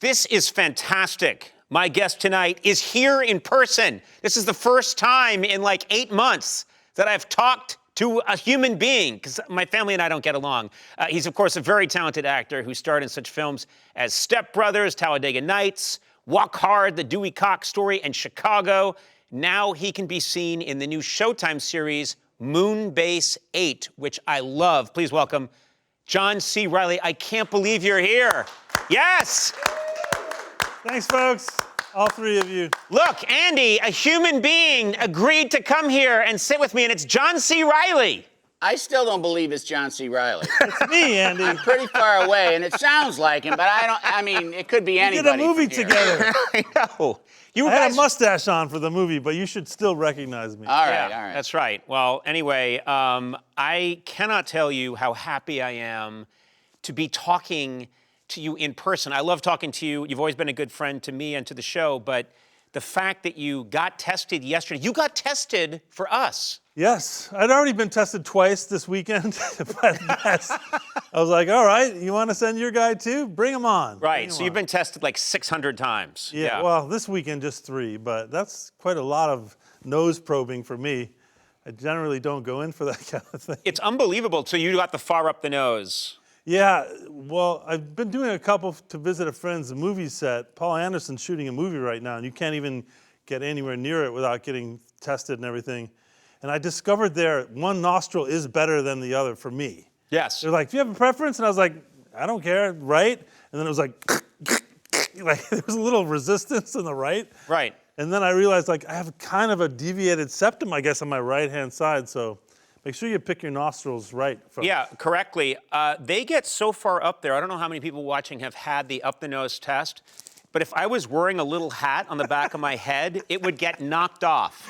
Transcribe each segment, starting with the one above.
This is fantastic. My guest tonight is here in person. This is the first time in like 8 months that I've talked to a human being, because my family and I don't get along. He's, of course, a very talented actor who starred in such films as Step Brothers, Talladega Nights, Walk Hard, The Dewey Cox Story, and Chicago. Now he can be seen in the new Showtime series, Moonbase 8, which I love. Please welcome John C. Reilly. I can't believe you're here. Yes! Thanks, folks. All three of you. Look, Andy, a human being, agreed to come here and sit with me, and it's John C. Reilly. I still don't believe it's John C. Reilly. It's me, Andy. I'm pretty far away, and it sounds like him, but I mean, it could be anybody. We did a movie together. I know. I had a mustache on for the movie, but you should still recognize me. All right. That's right. Well, anyway, I cannot tell you how happy I am to be talking to you in person. I love talking to you. You've always been a good friend to me and to the show, but the fact that you got tested yesterday, you got tested for us. Yes, I'd already been tested twice this weekend, but I was like, all right, you want to send your guy too? Bring him on. Right, so you've been tested like 600 times. Yeah, well, this weekend just 3, but that's quite a lot of nose probing for me. I generally don't go in for that kind of thing. It's unbelievable, so you got the far up the nose. Yeah, well, I've been doing a couple to visit a friend's movie set. Paul Anderson's shooting a movie right now, and you can't even get anywhere near it without getting tested and everything. And I discovered there, one nostril is better than the other for me. Yes. They're like, do you have a preference? And I was like, I don't care, right? And then it was like there was a little resistance in the right. Right. And then I realized, like, I have kind of a deviated septum, I guess, on my right-hand side, so make sure you pick your nostrils right. Yeah, correctly. They get so far up there. I don't know how many people watching have had the up-the-nose test, but if I was wearing a little hat on the back of my head, it would get knocked off.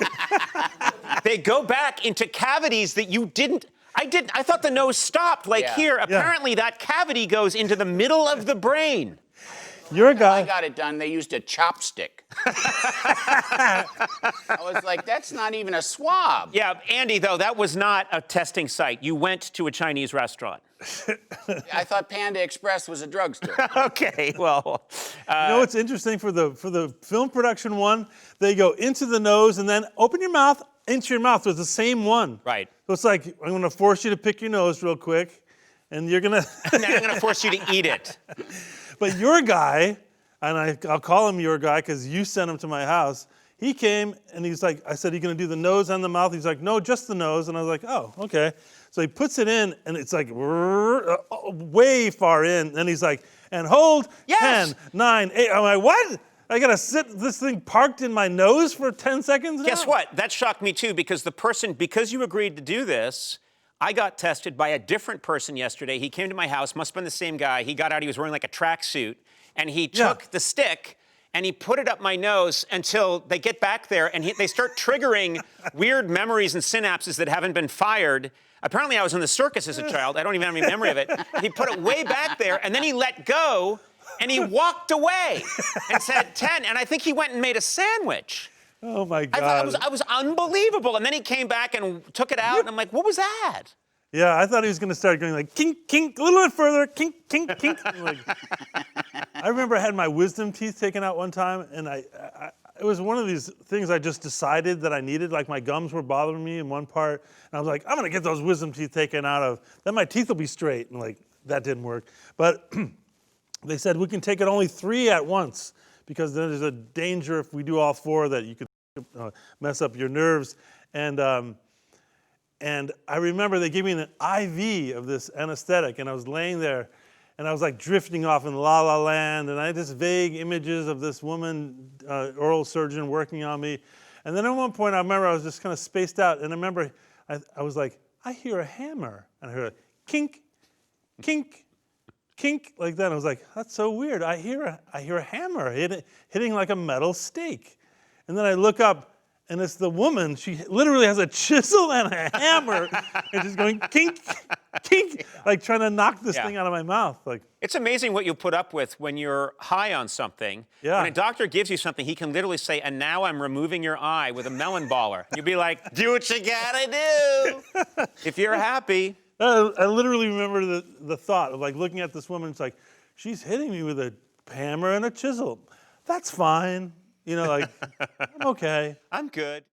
They go back into cavities that you didn't. I thought the nose stopped here. Apparently, that cavity goes into the middle of the brain. You're a guy. I got it done. They used a chopstick. I was like, that's not even a swab. Yeah, Andy, though, that was not a testing site. You went to a Chinese restaurant. I thought Panda Express was a drugstore. Okay, well. You know what's interesting for the film production one? They go into the nose and then open your mouth, into your mouth. So it's the same one. Right. So it's like, I'm going to force you to pick your nose real quick, and you're going to... And then I'm going to force you to eat it. But your guy, and I'll call him your guy because you sent him to my house, he came and he's like, I said, are you going to do the nose and the mouth? He's like, no, just the nose. And I was like, oh, okay. So he puts it in, and it's like way far in. And he's like, and hold, yes. 10, 9, 8. I'm like, what? I got to sit this thing parked in my nose for 10 seconds now? Guess what? That shocked me, too, because because you agreed to do this, I got tested by a different person yesterday. He came to my house, must have been the same guy. He got out, he was wearing like a tracksuit, and he took the stick and he put it up my nose until they get back there and they start triggering weird memories and synapses that haven't been fired. Apparently, I was in the circus as a child. I don't even have any memory of it. He put it way back there, and then he let go, and he walked away and said 10, and I think he went and made a sandwich. Oh, my God. I thought it was unbelievable. And then he came back and took it out, and I'm like, what was that? Yeah, I thought he was going to start going like, kink, kink, a little bit further, kink, kink, kink. Like, I remember I had my wisdom teeth taken out one time, and it was one of these things I just decided that I needed. Like, my gums were bothering me in one part, and I was like, I'm going to get those wisdom teeth taken out of, then my teeth will be straight. And, like, that didn't work. But they said we can take it only 3 at once, because then there's a danger if we do all 4 that you could mess up your nerves. And I remember they gave me an IV of this anesthetic, and I was laying there, and I was like drifting off in La La Land, and I had this vague images of this woman, oral surgeon, working on me. And then at one point, I remember I was just kind of spaced out, and I remember I was like, I hear a hammer, and I heard a kink, kink, kink, like that. And I was like, that's so weird. I hear a hammer hitting like a metal stake. And then I look up, and it's the woman. She literally has a chisel and a hammer, and she's going kink, kink, like trying to knock this thing out of my mouth. Like, it's amazing what you put up with when you're high on something. Yeah. When a doctor gives you something, he can literally say, and now I'm removing your eye with a melon baller. You'd be like, do what you gotta do if you're happy. I literally remember the thought of like looking at this woman. It's like, she's hitting me with a hammer and a chisel. That's fine. You know, like, I'm okay. I'm good.